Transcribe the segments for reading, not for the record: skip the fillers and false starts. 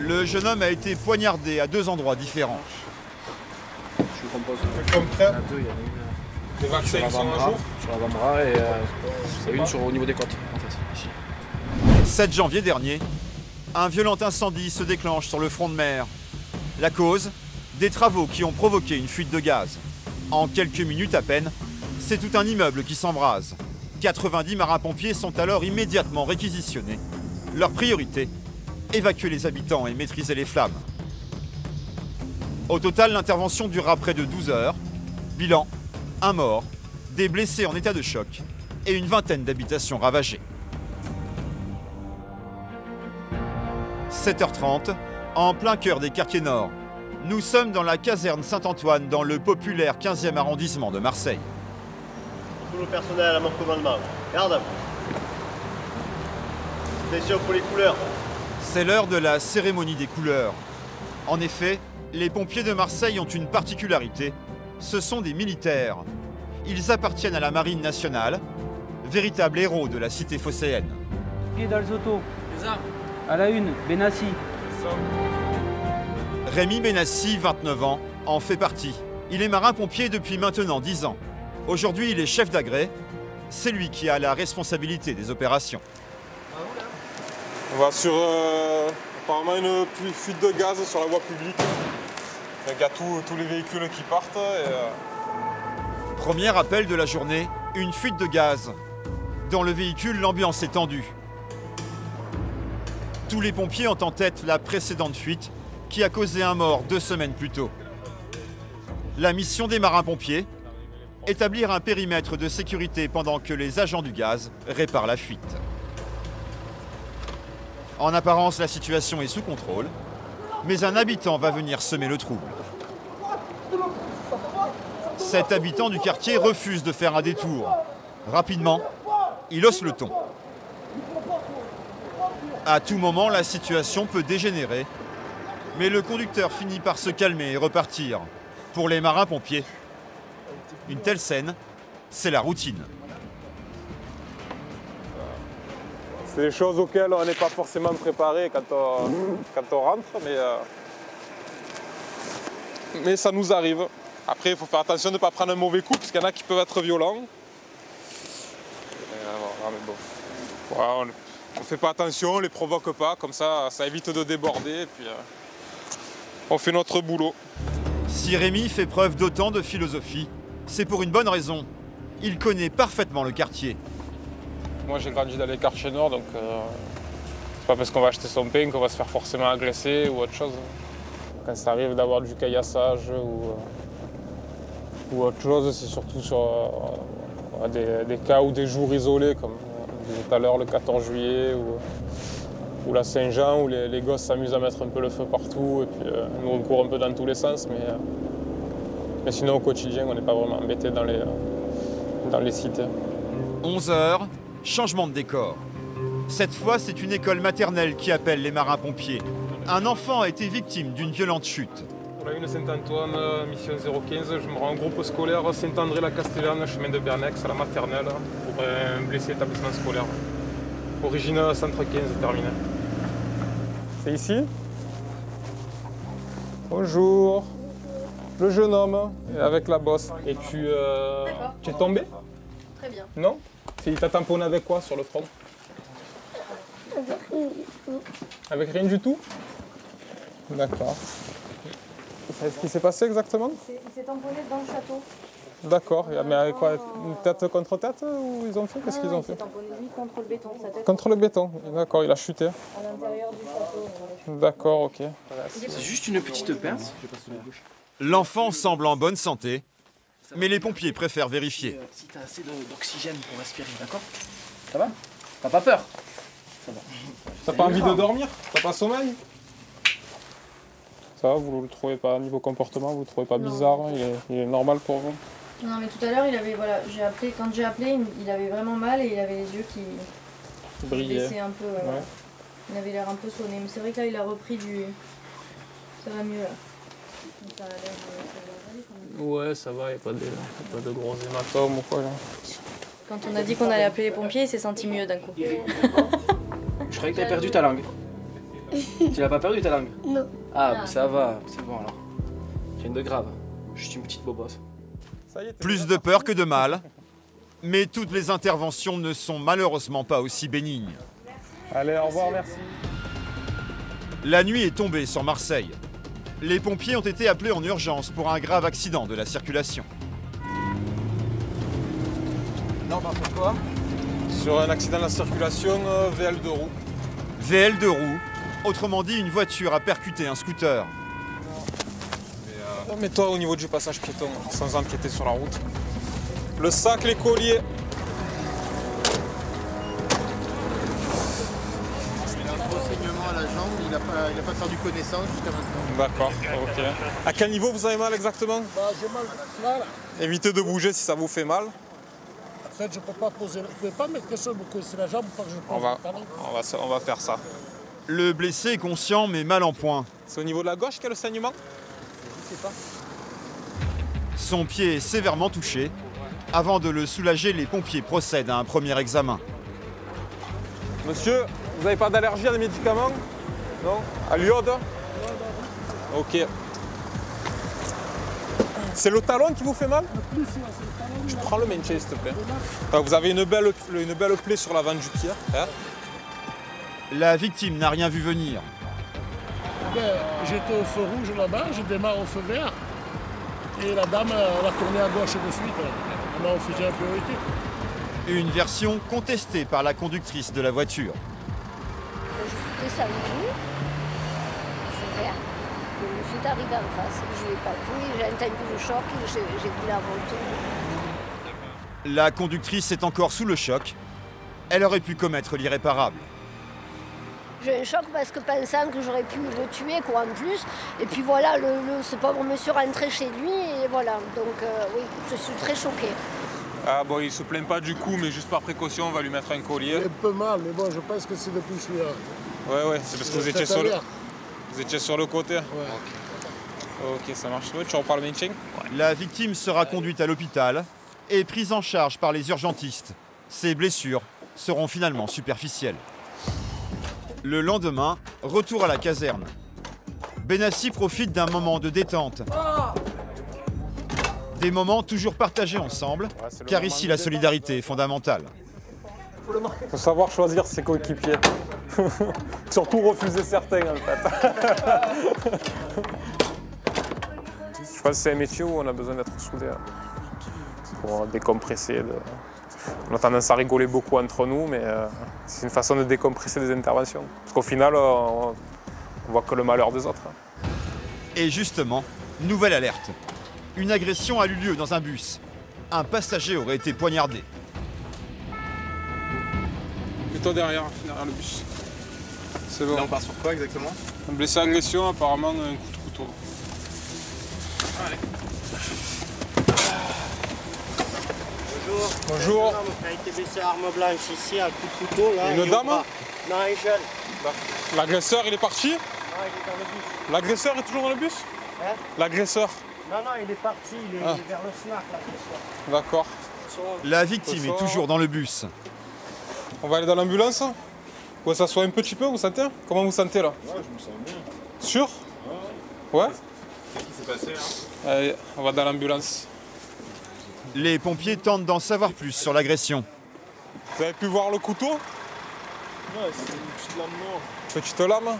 Le jeune homme a été poignardé à 2 endroits différents. Je vous compose. Comme prêt. Il y en a une Les vaccins ils sont un jour. sur l'avant-bras et une au niveau des côtes, en fait, ici. 7 janvier dernier, un violent incendie se déclenche sur le front de mer. La cause, des travaux qui ont provoqué une fuite de gaz. En quelques minutes à peine, c'est tout un immeuble qui s'embrase. 90 marins-pompiers sont alors immédiatement réquisitionnés. Leur priorité, évacuer les habitants et maîtriser les flammes. Au total, l'intervention durera près de 12 heures. Bilan, un mort, des blessés en état de choc et une vingtaine d'habitations ravagées. 7h30, en plein cœur des quartiers nord. Nous sommes dans la caserne Saint-Antoine, dans le populaire 15e arrondissement de Marseille. Tout le personnel à mon commandement. Garde. Attention pour les couleurs. C'est l'heure de la cérémonie des couleurs. En effet, les pompiers de Marseille ont une particularité. Ce sont des militaires. Ils appartiennent à la Marine nationale, véritables héros de la cité phocéenne. Pied dans les autos. À la une, Benassi. Rémi Benassi, 29 ans, en fait partie. Il est marin-pompier depuis maintenant 10 ans. Aujourd'hui, il est chef d'agrès. C'est lui qui a la responsabilité des opérations. On va sur apparemment une fuite de gaz sur la voie publique. Il y a tous les véhicules qui partent. Premier appel de la journée, une fuite de gaz. Dans le véhicule, l'ambiance est tendue. Tous les pompiers ont en tête la précédente fuite qui a causé un mort 2 semaines plus tôt. La mission des marins-pompiers, établir un périmètre de sécurité pendant que les agents du gaz réparent la fuite. En apparence, la situation est sous contrôle, mais un habitant va venir semer le trouble. Cet habitant du quartier refuse de faire un détour. Rapidement, il hausse le ton. À tout moment, la situation peut dégénérer, mais le conducteur finit par se calmer et repartir. Pour les marins-pompiers, une telle scène, c'est la routine. C'est des choses auxquelles on n'est pas forcément préparé quand on rentre, mais ça nous arrive. Après, il faut faire attention de ne pas prendre un mauvais coup, parce qu'il y en a qui peuvent être violents. Voilà, on ne fait pas attention, on ne les provoque pas, comme ça évite de déborder, et puis on fait notre boulot. Si Rémi fait preuve d'autant de philosophie, c'est pour une bonne raison. Il connaît parfaitement le quartier. Moi j'ai grandi dans les quartiers nord, donc c'est pas parce qu'on va acheter son pain qu'on va se faire forcément agresser ou autre chose. Quand ça arrive d'avoir du caillassage ou autre chose, c'est surtout sur des cas ou des jours isolés, comme on disait tout à l'heure le 14 juillet ou la Saint-Jean, où les gosses s'amusent à mettre un peu le feu partout, et puis nous on court un peu dans tous les sens, mais sinon au quotidien on n'est pas vraiment embêté dans les cités. 11h, changement de décor. Cette fois, c'est une école maternelle qui appelle les marins-pompiers. Un enfant a été victime d'une violente chute. Pour la une Saint-Antoine, mission 015, je me rends en groupe scolaire Saint-André-la-Castellane, chemin de Bernex, à la maternelle, pour un blessé établissement scolaire. Origine centre 15, terminé. C'est ici? Bonjour. Le jeune homme, avec la bosse. Et tu es tombé? Très bien. Non? Il t'a tamponné avec quoi sur le front? Avec rien du tout? D'accord. Vous savez ce qui s'est passé exactement? Il s'est tamponné dans le château. D'accord. Mais avec quoi? Une tête contre tête ou ils ont fait? Qu'est-ce qu'ils ont fait? Il s'est tamponné lui contre le béton, sa tête. Contre le béton. D'accord, il a chuté. À l'intérieur du château. D'accord, ok. C'est juste une petite pince. L'enfant semble en bonne santé, mais les pompiers préfèrent vérifier. Si t'as assez d'oxygène pour respirer, d'accord? Ça va? T'as pas peur? Ça va. T'as pas envie de dormir? T'as pas sommeil? Ça va, vous le trouvez pas, niveau comportement, vous le trouvez pas bizarre? Il est normal pour vous? Non mais tout à l'heure il avait, voilà, quand j'ai appelé, il avait vraiment mal et il avait les yeux qui baissaient un peu, ouais. Il avait l'air un peu sonné, mais c'est vrai que là il a repris ça va mieux là. Ça a l'air de... Ouais, ça va, il n'y a pas de gros hématomes ou quoi là. Quand on a dit qu'on allait appeler les pompiers, il s'est senti mieux d'un coup. Je croyais que t'avais perdu ta langue. Tu l'as pas perdu ta langue? Non. Ah, bah, ça va, c'est bon alors. Rien de grave. Juste une petite bobosse. Plus de peur que de mal. Mais toutes les interventions ne sont malheureusement pas aussi bénignes. Allez, au revoir, merci. La nuit est tombée sur Marseille. Les pompiers ont été appelés en urgence pour un grave accident de la circulation. Non, bah pourquoi? Sur un accident de la circulation, VL de roue. VL de roue, autrement dit une voiture a percuté un scooter. Mets-toi au niveau du passage piéton, sans empiéter sur la route. Le sac, les colliers. Il a un gros saignement à la jambe, il n'a pas perdu connaissance jusqu'à maintenant. D'accord, ok. À quel niveau vous avez mal exactement? J'ai mal là. Évitez de bouger si ça vous fait mal. En fait, je peux pas mettre quelque chose pour casser la jambe pour que je pose le talon. On va faire ça. Le blessé est conscient mais mal en point. C'est au niveau de la gauche qu'il y a le saignement? Je sais pas. Son pied est sévèrement touché. Avant de le soulager, les pompiers procèdent à un premier examen. Monsieur, vous n'avez pas d'allergie à des médicaments? Non? À l'iode? Ok. C'est le talon qui vous fait mal? Je prends le maintien, s'il te plaît. Vous avez une belle plaie sur l'avant du pied. Hein? La victime n'a rien vu venir. J'étais au feu rouge là-bas, je démarre au feu vert. Et la dame, elle a tourné à gauche de suite. Elle m'a refusé la priorité. Une version contestée par la conductrice de la voiture. Je suis descendue, feu vert. Je suis arrivée en face. Je n'ai pas vu, j'ai entendu le choc et j'ai vu la moto. La conductrice est encore sous le choc. Elle aurait pu commettre l'irréparable. J'ai un choc parce que pensant que j'aurais pu le tuer quoi en plus. Et puis voilà, ce pauvre monsieur rentrait chez lui et voilà. Donc oui, je suis très choquée. Ah bon, il se plaint pas du coup, mais juste par précaution, on va lui mettre un collier. Un peu mal, mais bon, je pense que c'est depuis que je suis là. Ouais, c'est parce que vous étiez sur le côté. Ouais. Ok, ça marche. Ouais, tu reprends le maintien? La victime sera conduite à l'hôpital et prise en charge par les urgentistes. Ses blessures seront finalement superficielles. Le lendemain, retour à la caserne. Benassi profite d'un moment de détente. Des moments toujours partagés ensemble, car ici la solidarité est fondamentale. Il faut savoir choisir ses coéquipiers. Surtout refuser certains en fait. Je pense que c'est un métier où on a besoin d'être soudés. Pour décompresser. On a tendance à rigoler beaucoup entre nous, mais c'est une façon de décompresser des interventions. Parce qu'au final, on voit que le malheur des autres. Et justement, nouvelle alerte. Une agression a eu lieu dans un bus. Un passager aurait été poignardé. Plutôt derrière le bus. C'est bon. Là, on part sur quoi exactement? Un blessé agression, apparemment un coup de couteau. Allez. Bonjour. Un homme qui a été blessé à arme blanche ici, à coup de couteau. Là, Une dame? Non, un jeune. L'agresseur, il est parti? Non, il est dans le bus. L'agresseur est toujours dans le bus? Hein? L'agresseur? Non, il est parti, il est vers le snack, l'agresseur. D'accord. La victime est toujours dans le bus. On va aller dans l'ambulance? Ouais, ça soit un petit peu, vous sentez? Comment vous sentez là? Ouais, je me sens bien. Sûr? Ouais? Qu'est-ce qui s'est passé là? Allez, on va dans l'ambulance. Les pompiers tentent d'en savoir plus sur l'agression. Vous avez pu voir le couteau? Ouais, c'est une petite lame noire. Petite lame?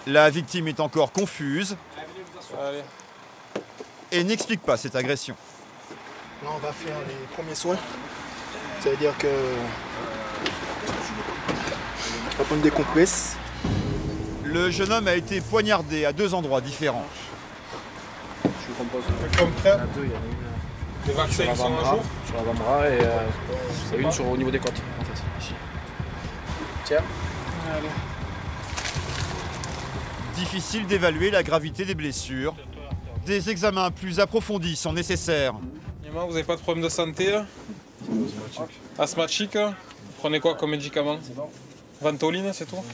La victime est encore confuse Allez. et n'explique pas cette agression. Là, on va faire les premiers soins. Ça veut dire que on va prendre des compresses. Le jeune homme a été poignardé à 2 endroits différents. Je vous compose. Comme prêt? Il y en a deux, il y en a une Les vaccins, ils sont un jour? sur l'avant-bras et une au niveau des côtes, en fait, ici. Tiens. Allez. Difficile d'évaluer la gravité des blessures. Des examens plus approfondis sont nécessaires. Vous n'avez pas de problème de santé là? Asthmatique? Vous prenez quoi comme médicament? Ventoline, c'est tout?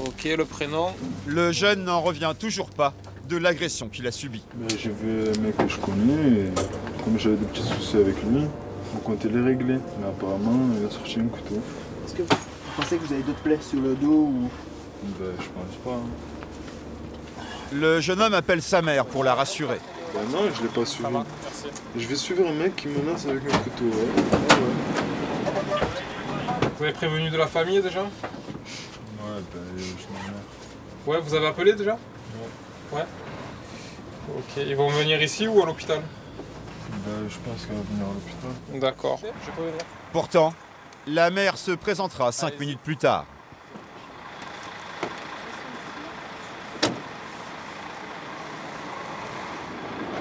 Ok, le prénom? Le jeune n'en revient toujours pas de l'agression qu'il a subie. J'ai vu un mec que je connais et comme j'avais des petits soucis avec lui, on comptait les régler. Mais apparemment, il a sorti un couteau. pensez que vous avez d'autres plaies sur le dos ou... Ben, je pense pas. Hein. Le jeune homme appelle sa mère pour la rassurer. Ben non, je l'ai pas suivi. Ça va, merci. Je vais suivre un mec qui menace avec un couteau. Ouais. Vous avez prévenu de la famille déjà? Ouais, ben je m'en mets. Ouais, vous avez appelé déjà? Ouais. Ok, ils vont venir ici ou à l'hôpital? Ben, je pense qu'elle va venir à l'hôpital. D'accord. Je peux venir. Pourtant, la mère se présentera 5 minutes plus tard.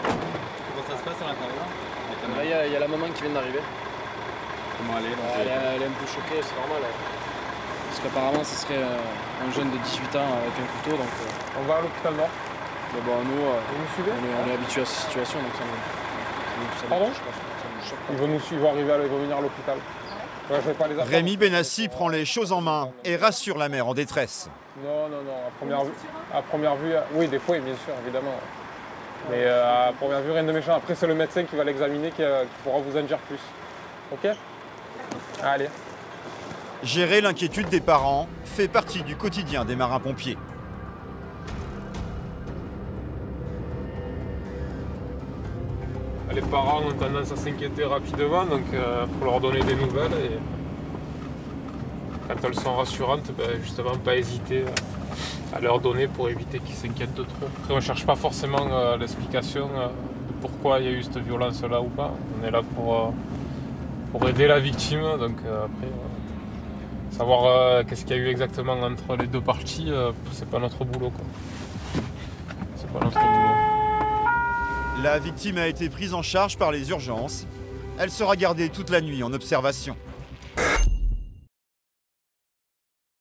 Comment ça se passe à l'intérieur? Là, il y a la maman qui vient d'arriver. Comment elle est? Elle est un peu choquée, c'est normal. Parce qu'apparemment, ce serait un jeune de 18 ans avec un couteau. Donc, On va à l'hôpital Nord. mais bon, nous, Vous nous suivez? on est habitué à cette situation. Donc ça Pardon? nous choque pas. Ils vont venir à l'hôpital. Ouais, je vais pas les attendre. Rémi Benassi prend les choses en main et rassure la mère en détresse. Non, à première vue, oui, des fois, bien sûr, évidemment. Mais à première vue, rien de méchant. Après, c'est le médecin qui va l'examiner qui pourra vous en dire plus. Ok? Allez. Gérer l'inquiétude des parents fait partie du quotidien des marins-pompiers. Les parents ont tendance à s'inquiéter rapidement, donc il faut leur donner des nouvelles. Et quand elles sont rassurantes, ben, justement, pas hésiter à leur donner pour éviter qu'ils s'inquiètent de trop. Après, on ne cherche pas forcément l'explication de pourquoi il y a eu cette violence-là ou pas. On est là pour aider la victime, donc après, savoir qu'est-ce qu'il y a eu exactement entre les deux parties, c'est pas notre boulot, quoi. C'est pas notre boulot. La victime a été prise en charge par les urgences. Elle sera gardée toute la nuit en observation.